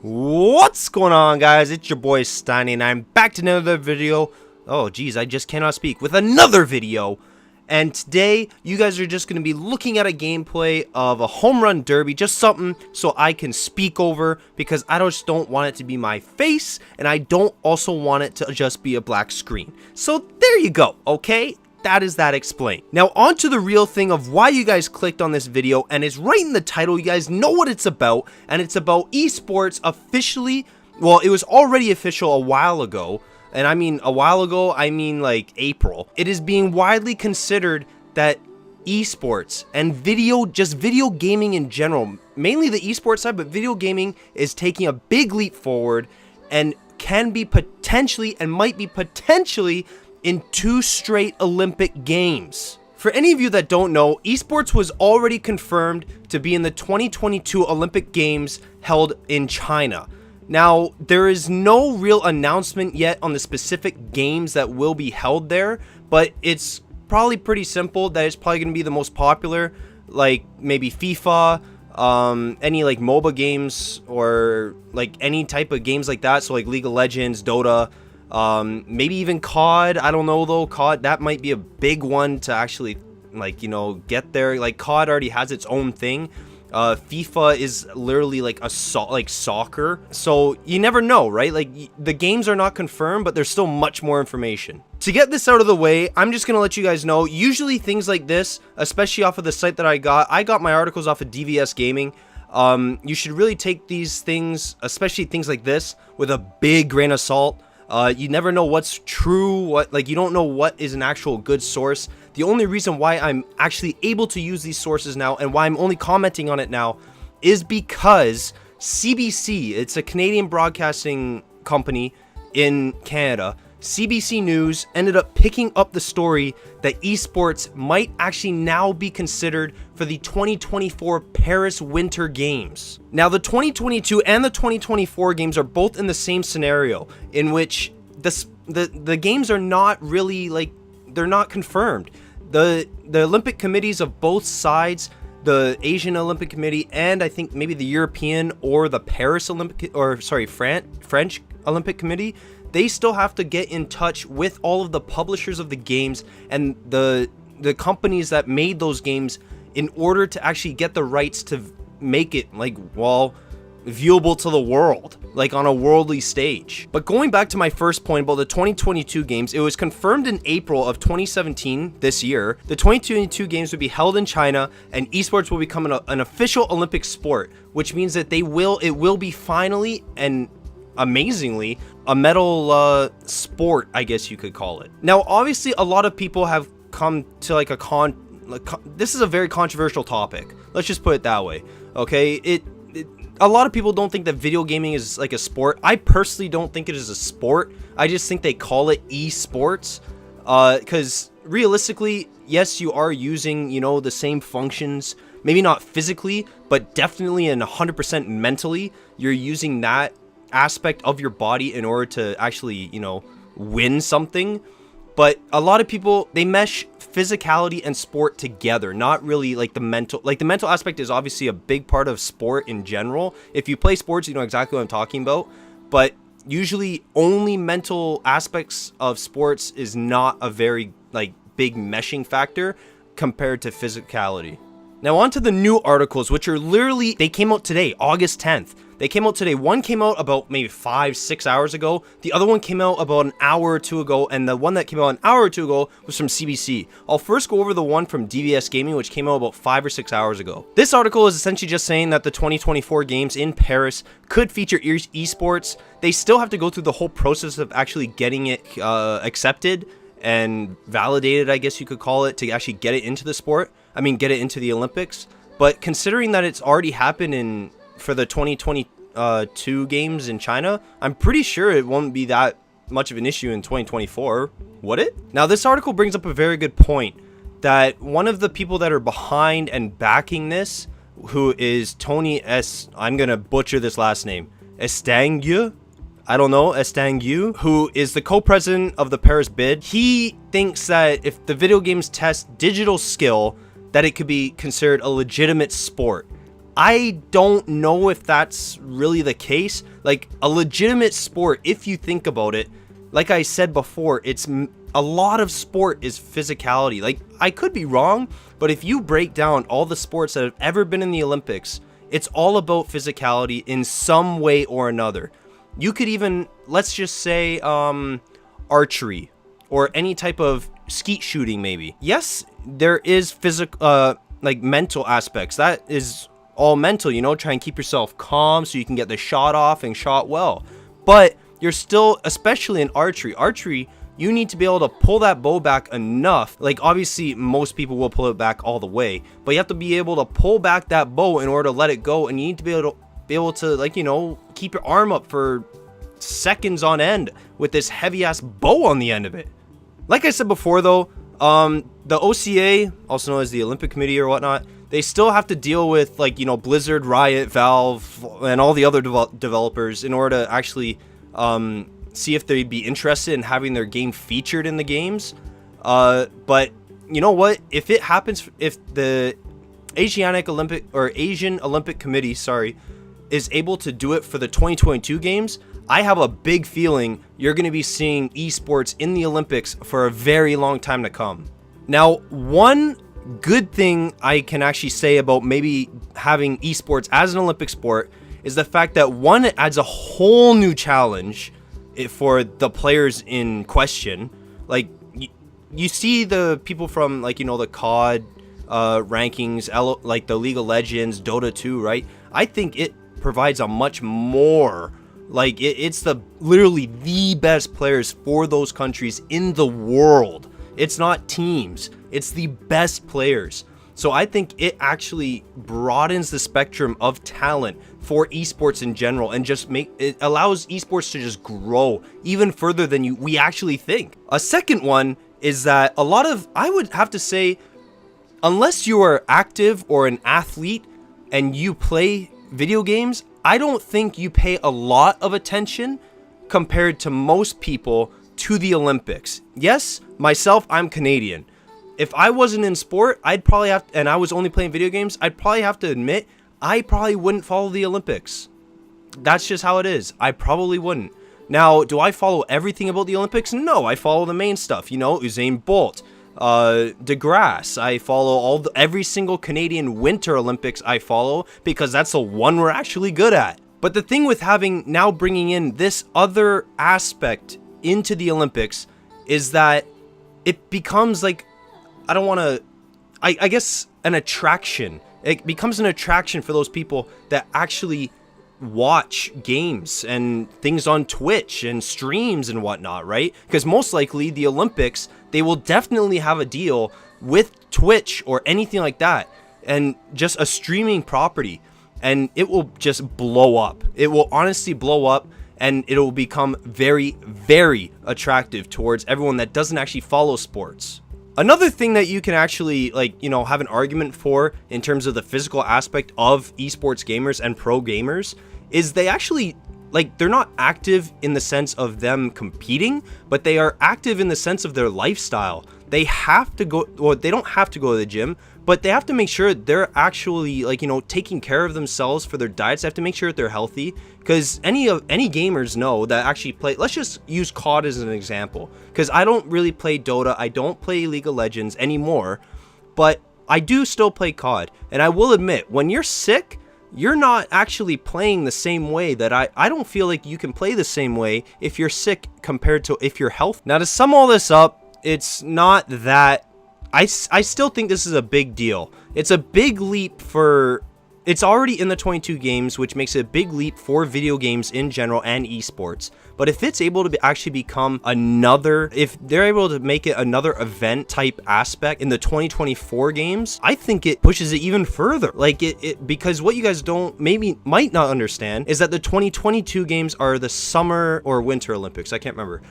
What's going on, guys? It's your boy Steiny, and I'm back to another video. Oh geez, I just cannot speak. With another video. And today you guys are just going to be looking at a gameplay of a home run derby, just something so I can speak over, because I just don't want it to be my face, and I don't also want it to just be a black screen. So there you go, okay? That is that explained. Now on to the real thing of why you guys clicked on this video, and it's right in the title. You guys know what it's about, and it's about esports officially. Well, it was already official a while ago, and I mean a while ago, I mean like April. It is being widely considered that esports and video gaming in general, mainly the esports side, but video gaming is taking a big leap forward and can be potentially and might be potentially in 2 straight Olympic Games. For any of you that don't know, esports was already confirmed to be in the 2022 Olympic Games held in China. Now, there is no real announcement yet on the specific games that will be held there, but it's probably pretty simple that it's probably going to be the most popular, like maybe FIFA, any like MOBA games, or like any type of games like that, so like League of Legends, DOTA, maybe even COD. I don't know though. COD, that might be a big one to actually, like, you know, get there. Like COD already has its own thing. FIFA is literally like like soccer, so you never know, right? Like the games are not confirmed, but there's still much more information. To get this out of the way, I'm just gonna let you guys know, usually things like this, especially off of the site that I got my articles off of DVS Gaming. You should really take these things, especially things like this, with a big grain of salt. You never know what's true, you don't know what is an actual good source. The only reason why I'm actually able to use these sources now, and why I'm only commenting on it now, is because CBC, it's a Canadian broadcasting company in Canada, CBC News ended up picking up the story that esports might actually now be considered for the 2024 Paris Winter Games. Now, the 2022 and the 2024 games are both in the same scenario, in which the games are not really, like, they're not confirmed. The Olympic committees of both sides, the Asian Olympic Committee, and I think maybe the European or the Paris Olympic, or sorry, French Olympic Committee, they still have to get in touch with all of the publishers of the games and the companies that made those games in order to actually get the rights to make it, like, well, viewable to the world, like on a worldly stage. But going back to my first point about the 2022 games, it was confirmed in April of 2017, this year, the 2022 games would be held in China, and esports will become an official Olympic sport, which means that it will be finally and amazingly a medal sport, I guess you could call it. Now, obviously, a lot of people have come to like this is a very controversial topic. Let's just put it that way. Okay, a lot of people don't think that video gaming is like a sport. I personally don't think it is a sport. I just think they call it esports, because realistically, yes, you are using, you know, the same functions, maybe not physically, but definitely and 100% mentally, you're using that aspect of your body in order to actually, you know, win something. But a lot of people, they mesh physicality and sport together, not really like the mental. Like the mental aspect is obviously a big part of sport in general. If you play sports, you know exactly what I'm talking about. But usually only mental aspects of sports is not a very like big meshing factor compared to physicality. Now on to the new articles, which are literally, they came out today, August 10th. They came out today. One came out about maybe 5-6 hours ago. The other one came out about an hour or two ago. And the one that came out an hour or two ago was from CBC. I'll first go over the one from DVS Gaming, which came out about 5 or 6 hours ago. This article is essentially just saying that the 2024 games in Paris could feature esports. They still have to go through the whole process of actually getting it accepted and validated, I guess you could call it, to actually get it into the sport. I mean, get it into the Olympics. But considering that it's already happened for the 2022 games in China, I'm pretty sure it won't be that much of an issue in 2024, would it? Now, this article brings up a very good point, that one of the people that are behind and backing this, who is Tony S, I'm gonna butcher this last name, Estangue, I don't know, Estangue, who is the co-president of the Paris bid. He thinks that if the video games test digital skill, that it could be considered a legitimate sport. I don't know if that's really the case. Like, a legitimate sport, if you think about it, like I said before, a lot of sport is physicality. Like, I could be wrong, but if you break down all the sports that have ever been in the Olympics, it's all about physicality in some way or another. You could even, let's just say, archery or any type of skeet shooting maybe. Yes, there is physical, like mental aspects. That is all mental, you know, try and keep yourself calm so you can get the shot off and shot well. But you're still, especially in archery, you need to be able to pull that bow back enough. Like, obviously most people will pull it back all the way, but you have to be able to pull back that bow in order to let it go, and you need to be able to like, you know, keep your arm up for seconds on end with this heavy ass bow on the end of it. Like I said before though, the OCA, also known as the Olympic Committee or whatnot, they still have to deal with, like, you know, Blizzard, Riot, Valve, and all the other developers in order to actually see if they'd be interested in having their game featured in the games. But you know what? If it happens, if the Asian Olympic Committee, is able to do it for the 2022 games, I have a big feeling you're going to be seeing esports in the Olympics for a very long time to come. Now, one good thing I can actually say about maybe having esports as an Olympic sport is the fact that, one, it adds a whole new challenge for the players in question. Like, you see the people from, like, you know, the COD rankings, like the League of Legends, DOTA 2, right? I think it provides a much more, like, it's literally the best players for those countries in the world. It's not teams, it's the best players. So I think it actually broadens the spectrum of talent for esports in general, and just it allows esports to just grow even further than we actually think. A second one is that I would have to say, unless you are active or an athlete and you play video games, I don't think you pay a lot of attention compared to most people to the Olympics. Yes, myself, I'm Canadian. If I wasn't in sport, and I was only playing video games, I'd probably have to admit, I probably wouldn't follow the Olympics. That's just how it is. I probably wouldn't. Now, do I follow everything about the Olympics? No, I follow the main stuff. You know, Usain Bolt, DeGrasse. I follow every single Canadian Winter Olympics I follow, because that's the one we're actually good at. But the thing with bringing in this other aspect into the Olympics is that it becomes like, I guess, an attraction. It becomes an attraction for those people that actually watch games and things on Twitch and streams and whatnot, right? Because most likely the Olympics, they will definitely have a deal with Twitch or anything like that, and just a streaming property, and it will just blow up. It will honestly blow up, and it will become very, very attractive towards everyone that doesn't actually follow sports. Another thing that you can actually, like, you know, have an argument for in terms of the physical aspect of esports gamers and pro gamers is they actually, like, they're not active in the sense of them competing, but they are active in the sense of their lifestyle. They have to go, or they don't have to go to the gym, but they have to make sure they're actually, like, you know, taking care of themselves for their diets. They have to make sure that they're healthy, because any gamers know that actually play. Let's just use COD as an example, because I don't really play Dota. I don't play League of Legends anymore, but I do still play COD. And I will admit, when you're sick, you're not actually playing the same way that I don't feel like you can play the same way if you're sick compared to if you're healthy. Now, to sum all this up, it's not that, I still think this is a big deal. It's a big leap for, it's already in the 22 games, which makes it a big leap for video games in general and esports. But if it's able to actually become if they're able to make it another event type aspect in the 2024 games, I think it pushes it even further. Like, because what you guys might not understand is that the 2022 games are the summer or winter Olympics. I can't remember.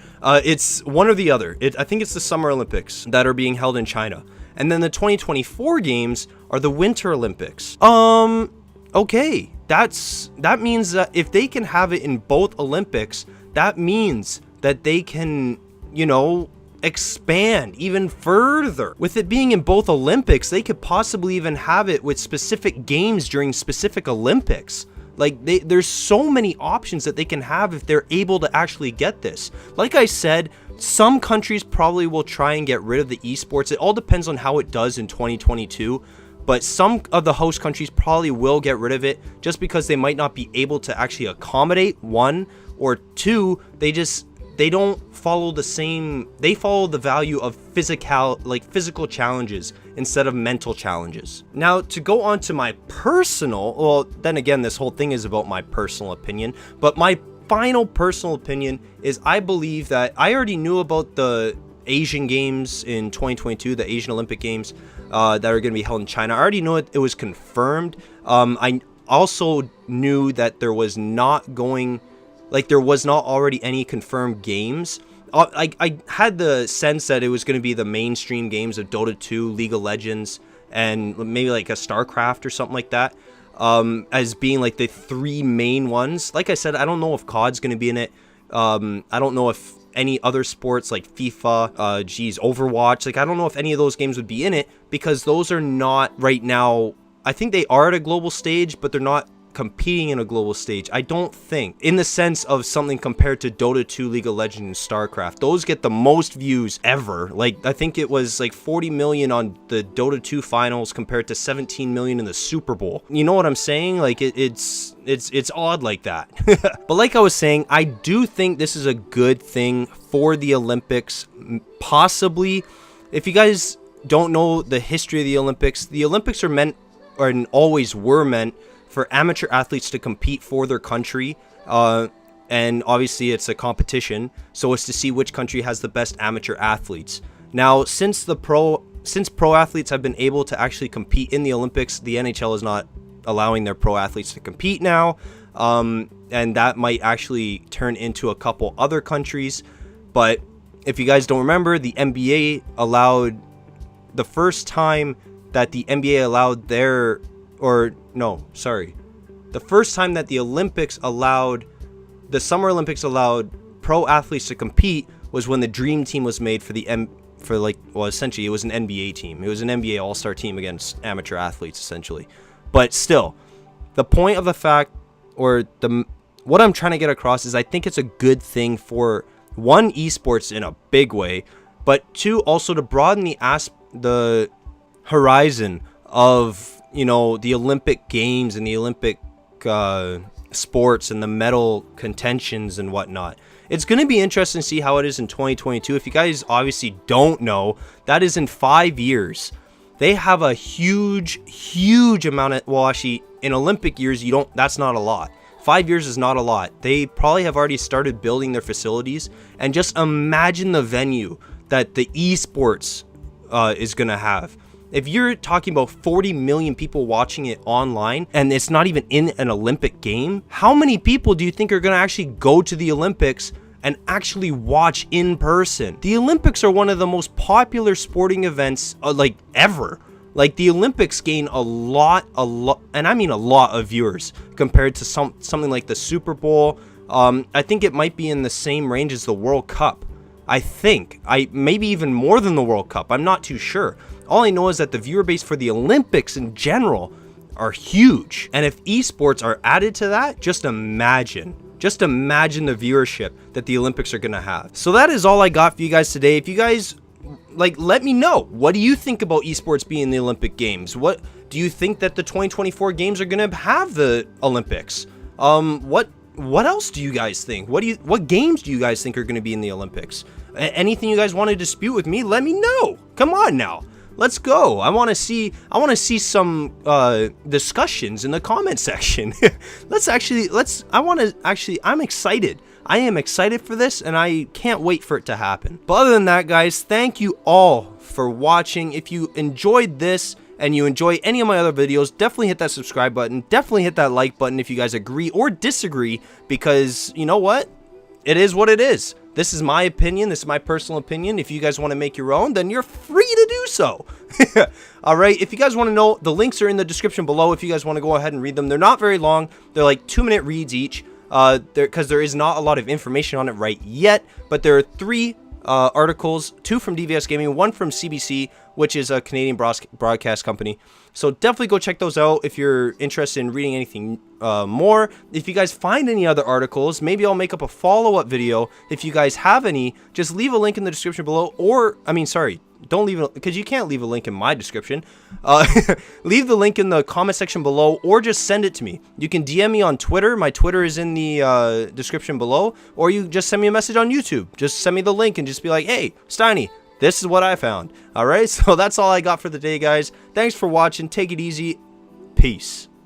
It's one or the other. I think it's the summer Olympics that are being held in China. And then the 2024 games are the Winter Olympics. Okay. That means that if they can have it in both Olympics, that means that they can, you know, expand even further. With it being in both Olympics, they could possibly even have it with specific games during specific Olympics. Like, there's so many options that they can have if they're able to actually get this. Like I said, some countries probably will try and get rid of the esports. It all depends on how it does in 2022. But some of the host countries probably will get rid of it just because they might not be able to actually accommodate, one, or two, they don't follow the same, they follow the value of physical challenges instead of mental challenges. Now, to go on to my personal, well, then again, this whole thing is about my personal opinion, but my final personal opinion is I believe that I already knew about the Asian Games in 2022, the Asian Olympic Games that are going to be held in China. I already know it was confirmed. I also knew that there was not already any confirmed games. I had the sense that it was going to be the mainstream games of Dota 2, League of Legends, and maybe like a Starcraft or something like that, as being like the three main ones. Like I said, I don't know if COD's going to be in it. I don't know if any other sports like FIFA, Overwatch, like I don't know if any of those games would be in it, because those are not right now. I think they are at a global stage, but they're not competing in a global stage, I don't think, in the sense of something compared to Dota 2, League of Legends, and Starcraft. Those get the most views ever. Like, I think it was like 40 million on the Dota 2 finals compared to 17 million in the Super Bowl. You know what I'm saying? Like, it's odd like that. But like I was saying, I do think this is a good thing for the Olympics. Possibly, if you guys don't know the history of the Olympics are meant, or always were meant, for amateur athletes to compete for their country, and obviously it's a competition, so it's to see which country has the best amateur athletes. Now, since pro athletes have been able to actually compete in the Olympics, the NHL is not allowing their pro athletes to compete now, and that might actually turn into a couple other countries. But if you guys don't remember, the NBA allowed, the first time that the NBA allowed their, or no, sorry, the first time that the Olympics allowed, the Summer Olympics allowed pro athletes to compete was when the Dream Team was made for essentially it was an NBA team. It was an NBA All-Star team against amateur athletes, essentially. But still, the point of the fact, or what I'm trying to get across is I think it's a good thing for, one, esports in a big way, but two, also to broaden the horizon of, you know, the Olympic Games and the Olympic sports and the medal contentions and whatnot. It's going to be interesting to see how it is in 2022. If you guys obviously don't know, that is in 5 years. They have a huge amount of, well, actually, in Olympic years, that's not a lot. 5 years is not a lot. They probably have already started building their facilities, and just imagine the venue that the esports is going to have. If you're talking about 40 million people watching it online, and it's not even in an Olympic game, how many people do you think are going to actually go to the Olympics and actually watch in person? The Olympics are one of the most popular sporting events like ever. Like, the Olympics gain a lot, and I mean a lot of viewers compared to something like the Super Bowl. I think it might be in the same range as the World Cup. I think, maybe even more than the World Cup. I'm not too sure. All I know is that the viewer base for the Olympics in general are huge. And if esports are added to that, just imagine the viewership that the Olympics are going to have. So that is all I got for you guys today. If you guys, let me know. What do you think about esports being in the Olympic Games? What do you think that the 2024 games are going to have the Olympics? What else do you guys think? What games do you guys think are going to be in the Olympics? Anything you guys want to dispute with me, let me know. Come on now. Let's go. I want to see some discussions in the comment section. I'm excited. I am excited for this, and I can't wait for it to happen. But other than that, guys, thank you all for watching. If you enjoyed this and you enjoy any of my other videos, definitely hit that subscribe button. Definitely hit that like button if you guys agree or disagree, because you know what? It is what it is. This is my opinion. This is my personal opinion. If you guys want to make your own, then you're free to do so. All right. If you guys want to know, the links are in the description below. If you guys want to go ahead and read them, they're not very long. They're like 2-minute reads each. Because there is not a lot of information on it right yet. But there are 3 articles, 2 from DVS Gaming, 1 from CBC, which is a Canadian broadcast company. So definitely go check those out if you're interested in reading anything more. If you guys find any other articles, maybe I'll make up a follow-up video. If you guys have any, just leave a link in the description below, or, I mean, sorry, don't leave it, because you can't leave a link in my description. Leave the link in the comment section below, or just send it to me. You can DM me on Twitter. My Twitter is in the description below, or you just send me a message on YouTube. Just send me the link and just be like, hey, Steiny, this is what I found. Alright, so that's all I got for the day, guys. Thanks for watching. Take it easy. Peace.